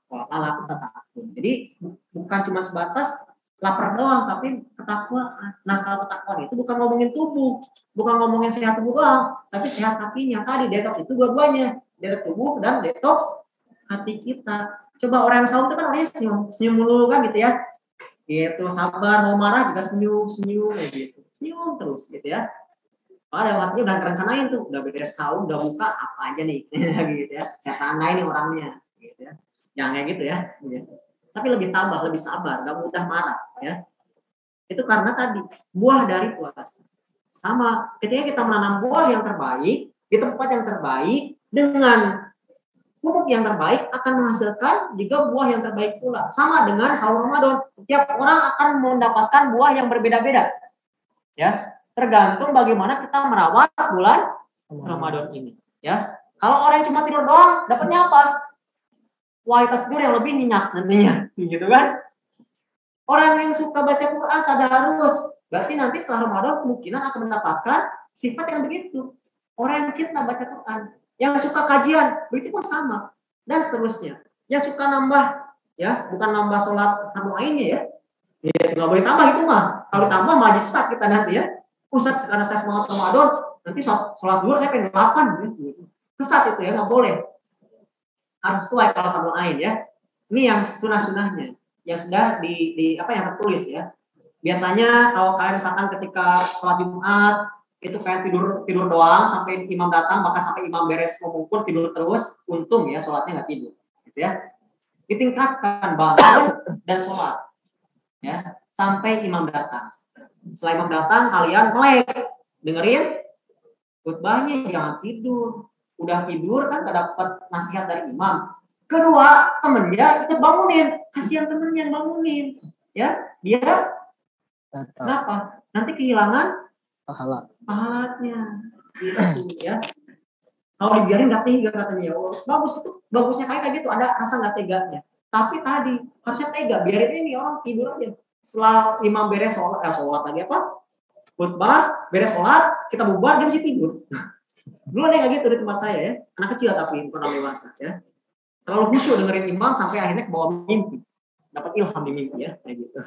Speaker 2: takwa. Jadi bukan cuma sebatas lapar doang, tapi ketakwaan. Nah, kalau ketakwaan itu bukan ngomongin tubuh, bukan ngomongin sehat tubuh doang, tapi sehat hatinya. Tadi detox itu dua-duanya, detox tubuh dan detox hati kita. Coba orang yang saum itu kan orangnya senyum mulu kan gitu ya. Gitu, sabar, mau marah juga senyum gitu. Senyum terus gitu ya. Ada waktunya udah rencanain tuh, udah beres saum, udah buka apa aja nih gitu ya. Saya tandain nih orangnya gitu ya. Jangan kayak gitu ya. Gitu. Tapi lebih tabah, lebih sabar, gak mudah marah ya. Itu karena tadi buah dari puasa. Sama ketika kita menanam buah yang terbaik di tempat yang terbaik dengan pupuk yang terbaik akan menghasilkan juga buah yang terbaik pula. Sama dengan sahur Ramadan, setiap orang akan mendapatkan buah yang berbeda-beda. Ya, tergantung bagaimana kita merawat bulan Ramadan ini. Ya, kalau orang yang cuma tidur doang, dapatnya apa? Kualitas tidur yang lebih nyenyak nantinya, gitu kan? Orang yang suka baca Quran, tadarus, berarti nanti setelah Ramadan kemungkinan akan mendapatkan sifat yang begitu. Orang yang cinta baca Quran, yang suka kajian, begitu pun sama, dan seterusnya. Yang suka nambah, ya, bukan nambah sholat fardu ainnya ya. Ya, nggak boleh tambah itu mah. Kalau tambah malah sesat kita nanti ya. Ustaz, karena saya semangat Ramadan, nanti sholat dulu saya pengen 8. Gitu. Sesat itu ya, nggak boleh. Harus sesuai kalau fardu ain ya. Ini yang sunah-sunahnya, yang sudah yang tertulis ya. Biasanya kalau kalian misalkan ketika sholat Jumat itu kayak tidur doang sampai imam datang, maka sampai imam beres ngomong pun tidur terus, untung ya sholatnya nggak tidur, gitu ya. Ditingkatkan bangun dan sholat, ya sampai imam datang. Setelah imam datang kalian melek dengerin khutbahnya, jangan tidur. Udah tidur kan gak dapat nasihat dari imam. Kedua, temennya ikut bangunin, kasihan temennya yang bangunin, ya dia kenapa? Nanti kehilangan pahalanya, gitu ya. Kalau dibiarin nggak tega katanya, oh, bagus itu, bagusnya kayak gitu, ada rasa nggak teganya. Tapi tadi harusnya tega, biarin ini orang tidur aja. Setelah imam beres sholat lagi apa? Khutbah, beres sholat, kita bubar, dia mesti tidur. Dulu ada yang kayak gitu di tempat saya ya, anak kecil tapi bukan orang dewasa ya. Terlalu khusyuk dengerin imam sampai akhirnya kebawa mimpi, dapat ilham di mimpi ya, kayak gitu.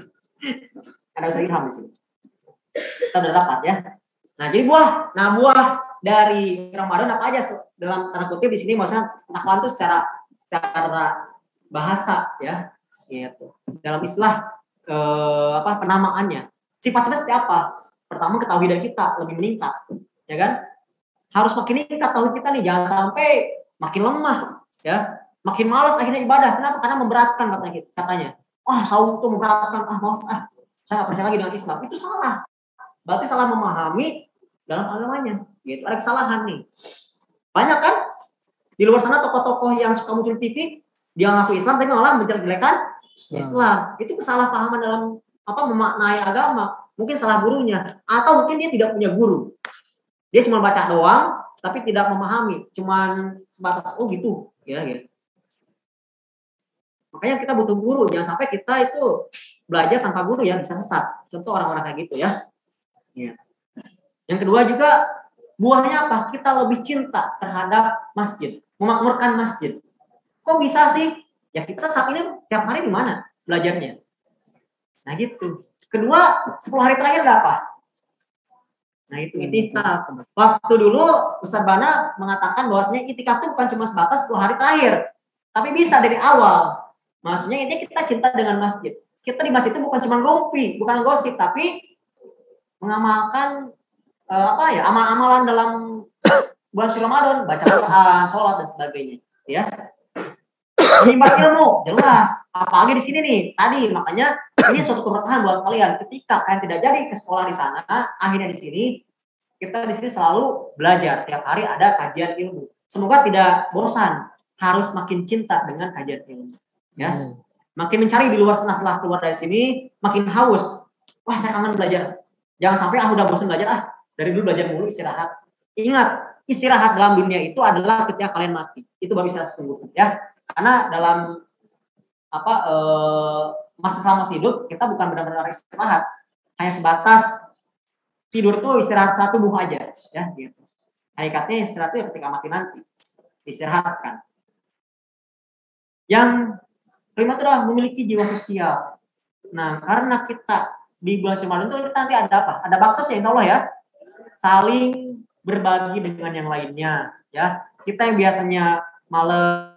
Speaker 2: Ada bisa ilham di sini. Kita udah dapat ya. Nah jadi buah dari Ramadan apa aja dalam tanda kutip di sini maksudnya takwa itu secara bahasa ya, gitu. Dalam istilah penamaannya. Sifat-sifat seperti apa? Pertama ketauhidan kita lebih meningkat, ya kan? Harus makin meningkat tauhid kita nih, jangan sampai makin lemah, ya. Makin malas akhirnya ibadah. Kenapa? Karena memberatkan katanya. Saum itu memberatkan, malas saya nggak percaya lagi dengan Islam. Itu salah. Berarti salah memahami dalam agamanya. Gitu. Ada kesalahan nih. Banyak kan di luar sana tokoh-tokoh yang suka muncul TV, dia ngaku Islam tapi malah menjelek-jelekan Islam. Itu kesalahpahaman dalam memaknai agama. Mungkin salah gurunya atau mungkin dia tidak punya guru. Dia cuma baca doang tapi tidak memahami, cuma sebatas gitu, ya gitu. Makanya kita butuh guru, jangan sampai kita itu belajar tanpa guru ya, bisa sesat. Contoh orang-orang kayak gitu ya. Ya. Yang kedua juga buahnya apa? Kita lebih cinta terhadap masjid, memakmurkan masjid. Kok bisa sih? Ya kita saat ini tiap hari di mana belajarnya? Nah gitu. Kedua, 10 hari terakhir ada apa? Nah itu itikaf. Waktu dulu Ustaz Bana mengatakan bahwasanya itikaf itu bukan cuma sebatas 10 hari terakhir, tapi bisa dari awal. Maksudnya ini kita cinta dengan masjid. Kita di masjid itu bukan cuma rumpi, bukan gosip, tapi mengamalkan amal-amalan dalam bulan suci Ramadan, baca Quran, sholat dan sebagainya, ya. Menimba ilmu, jelas. Apalagi di sini nih, tadi makanya ini suatu keberkahan buat kalian. Ketika kalian tidak jadi ke sekolah di sana, akhirnya di sini kita di sini selalu belajar. Tiap hari ada kajian ilmu. Semoga tidak bosan. Harus makin cinta dengan kajian ilmu. Ya, makin mencari di luar sana. Setelah keluar dari sini, makin haus. Wah, saya kangen belajar. Jangan sampai udah bosan belajar. Dari dulu belajar mulu, istirahat. Ingat, istirahat dalam dunia itu adalah ketika kalian mati. Itu baru istirahat sesungguhnya. Ya. Karena dalam masa selama hidup kita bukan benar-benar istirahat, hanya sebatas tidur tuh istirahat satu tubuh aja, ya gitu. Hakikatnya istirahat itu ketika mati nanti istirahatkan. Yang kelima itu adalah memiliki jiwa sosial. Nah, karena kita di bulan Ramadan itu kita nanti ada apa? Ada baksos ya, insya Allah ya. Saling berbagi dengan yang lainnya, ya. Kita yang biasanya males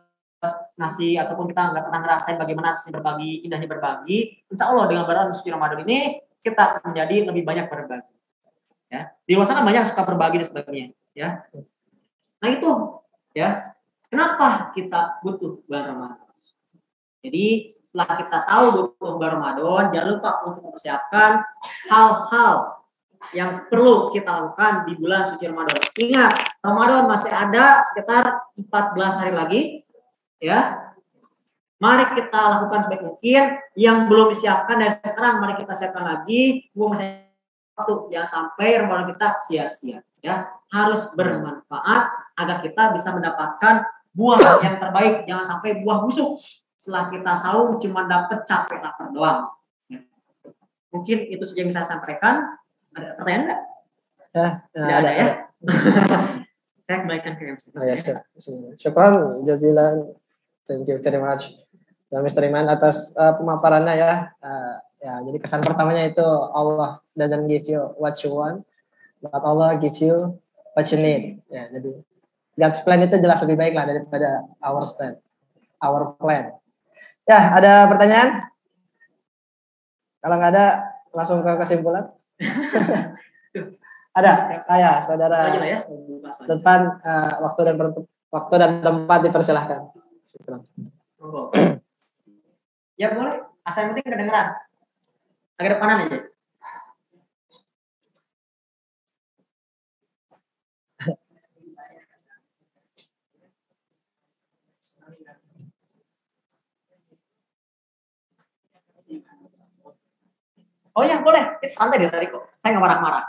Speaker 2: ngasih ataupun kita nggak pernah ngerasain bagaimana rasanya berbagi, indahnya berbagi, insya Allah dengan bulan suci Ramadan ini kita menjadi lebih banyak berbagi. Ya, di luar sana banyak suka berbagi dan sebagainya. Ya, nah itu ya kenapa kita butuh bulan Ramadan. Jadi setelah kita tahu butuh bulan Ramadan, jangan lupa untuk mempersiapkan hal-hal yang perlu kita lakukan di bulan suci Ramadan. Ingat, Ramadan masih ada sekitar 14 hari lagi. Ya, mari kita lakukan sebaik mungkin. Yang belum disiapkan dari sekarang, mari kita siapkan lagi. Masih waktu, jangan sampai Ramadan kita sia-sia. Ya, harus bermanfaat agar kita bisa mendapatkan buah yang terbaik. Jangan sampai buah busuk setelah kita saum cuma dapat capek lapar doang. Ya. Mungkin itu saja yang bisa saya sampaikan. Ada pertanyaan nggak? Tidak ada ya. Saya kembalikan ke MC.
Speaker 1: Oh, ya, syukran jazilan. Thank you very much, ya, Mr. Iman atas pemaparannya ya. Ya, jadi kesan pertamanya itu Allah doesn't give you what you want, but Allah gives you what you need. Ya, jadi God's plan itu jelas lebih baik lah daripada our plan. Ya, ada pertanyaan? Kalau nggak ada, langsung ke kesimpulan. Ada, saya saudara
Speaker 2: ya.
Speaker 1: depan waktu dan tempat dipersilahkan.
Speaker 2: Ya boleh, asal yang penting kedengeran. Agak depanan aja. Oh ya boleh, itu santai dari tadi kok. Saya nggak marah-marah.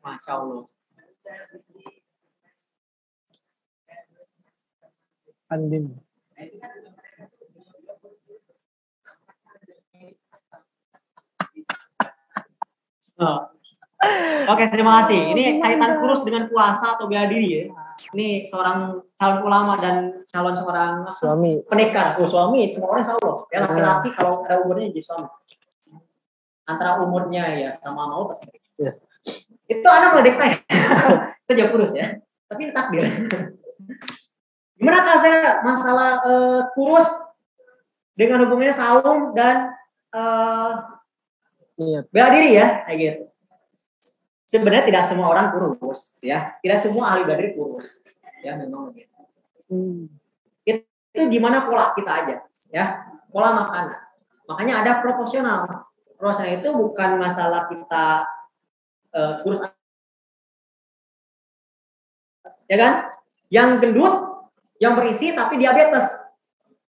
Speaker 2: Masya Allah.
Speaker 1: Andin.
Speaker 2: Oke, terima kasih. Ini kaitan kurus dengan puasa atau bela diri ya. Ini seorang calon ulama dan calon seorang
Speaker 1: suami
Speaker 2: penikah. Oh, suami, semua orang insya Allah. Ya, laki-laki kalau ada umurnya jadi suami. Antara umurnya ya sama mau pasti.
Speaker 1: Yeah.
Speaker 2: Itu anak meledek saya. Saya jauh kurus ya. Tapi takdir. Gimana kalau saya masalah kurus dengan hubungannya saum dan bela diri ya, kayak gitu. Sebenarnya tidak semua orang kurus, ya. Tidak semua ahli bela diri kurus, ya memang begitu. Itu gimana pola kita aja, ya. Pola makanan. Makanya ada proporsional. Proporsional itu bukan masalah kita kurus, ya kan? Yang gendut, yang berisi tapi diabetes,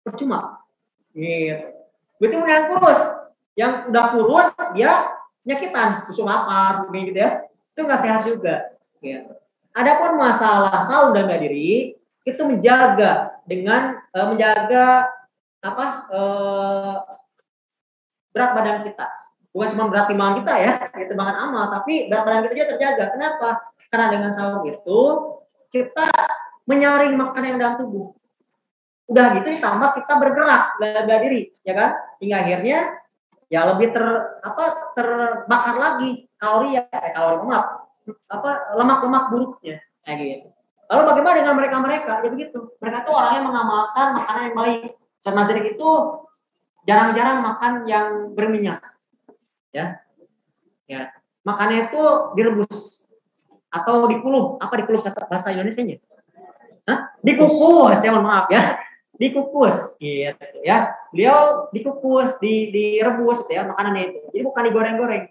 Speaker 2: percuma. Gitu. Betul yang kurus, yang udah kurus dia nyakitan, kusum lapar, gitu ya, itu nggak sehat juga. Gitu. Adapun masalah saum dan bela diri itu menjaga dengan menjaga berat badan kita, bukan cuma berat timbangan kita ya, timbangan amal, tapi berat badan kita juga terjaga. Kenapa? Karena dengan saum itu kita menyaring makanan yang dalam tubuh. Udah gitu ditambah kita bergerak bela diri, ya kan? Hingga akhirnya ya lebih terbakar lagi lemak-lemak buruknya kayak gitu. Lalu bagaimana dengan mereka? Ya begitu. Mereka tuh orangnya mengamalkan makanan yang baik. Sama sedikit itu jarang-jarang makan yang berminyak. Ya. Ya. Makannya itu direbus atau dikulub. Apa dikulub kata bahasa Indonesianya? Hah? Dikukus, ya mohon maaf ya. Dikukus gitu ya. Beliau dikukus, direbus gitu ya makanannya itu. Jadi bukan digoreng-goreng.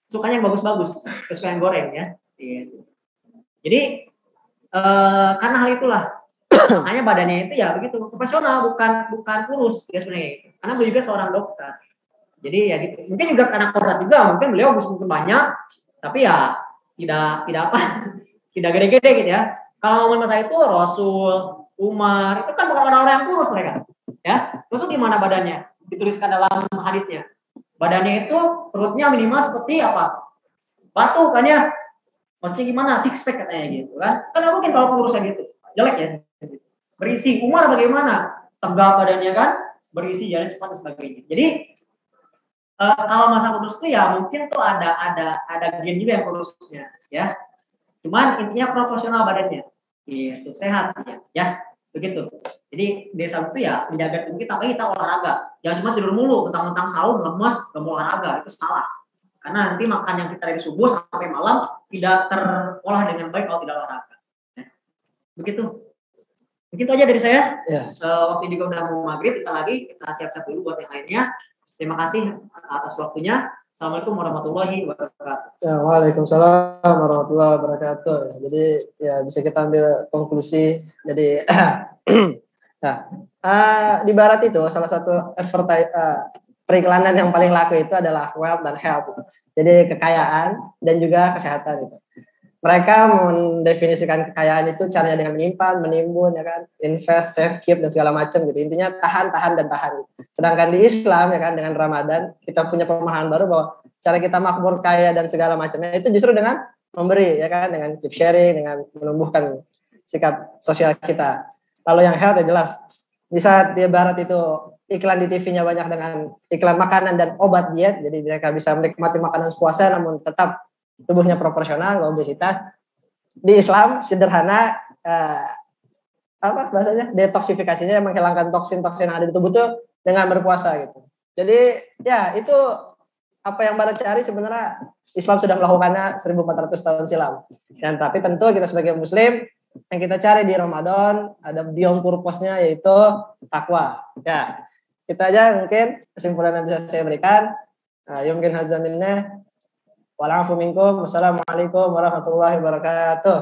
Speaker 2: Sukanya yang bagus-bagus, kesukaan goreng ya. Gitu. Jadi karena hal itulah makanya badannya itu ya begitu profesional, bukan kurus ya sebenarnya. Karena beliau juga seorang dokter. Jadi ya gitu. Mungkin juga karena kodrat juga, mungkin beliau mungkin banyak, tapi ya tidak tidak gede-gede gitu ya. Kalau ngomongin masa itu Rasul, Umar, itu kan bukan orang-orang yang kurus mereka. Ya, Rasul gimana badannya? Dituliskan dalam hadisnya. Badannya itu perutnya minimal seperti apa? Batu kan ya? Maksudnya gimana? Six pack katanya gitu kan? Kan mungkin kalau kurusnya gitu. Jelek ya. Berisi. Umar bagaimana? Tegak badannya kan? Berisi, jalan cepat dan sebagainya. Jadi kalau masa kurus itu ya mungkin tuh ada gen juga yang kurusnya ya. Cuman intinya proporsional badannya. Gitu, sehat ya. Begitu. Jadi desa itu ya menjaga tubuh kita, apalagi kita olahraga. Jangan cuma tidur mulu, mentang-mentang saum lemes, gak mau olahraga, itu salah. Karena nanti makan yang kita dari subuh sampai malam tidak terolah dengan baik kalau tidak olahraga. Ya. Begitu. Begitu aja dari saya.
Speaker 1: Ya.
Speaker 2: Waktu juga udah mau maghrib, kita siap-siap dulu buat yang lainnya. Terima kasih atas waktunya. Assalamualaikum warahmatullahi wabarakatuh.
Speaker 1: Ya, waalaikumsalam warahmatullahi wabarakatuh. Jadi ya bisa kita ambil konklusi. Jadi nah, di barat itu salah satu periklanan yang paling laku itu adalah wealth dan health. Jadi kekayaan dan juga kesehatan itu. Mereka mendefinisikan kekayaan itu caranya dengan menyimpan, menimbun, ya kan, invest, save, keep dan segala macam gitu. Intinya tahan, tahan dan tahan. Sedangkan di Islam ya kan dengan Ramadan kita punya pemahaman baru bahwa cara kita makmur kaya dan segala macamnya itu justru dengan memberi ya kan, dengan keep sharing, dengan menumbuhkan sikap sosial kita. Kalau yang health ya jelas. Di saat di barat itu iklan di TV-nya banyak dengan iklan makanan dan obat diet, jadi mereka bisa menikmati makanan sepuasnya namun tetap tubuhnya proporsional, obesitas. Di Islam sederhana, apa bahasanya, detoksifikasinya, menghilangkan toksin-toksin yang ada di tubuh itu dengan berpuasa gitu. Jadi ya itu apa yang barat cari sebenarnya Islam sudah melakukannya 1400 tahun silam. Dan tapi tentu kita sebagai muslim yang kita cari di Ramadan ada beyond purpose-nya yaitu takwa. Ya. Itu aja mungkin kesimpulan yang bisa saya berikan. Yumkin hadza minna. Wa'alaikum warahmatullahi wabarakatuh.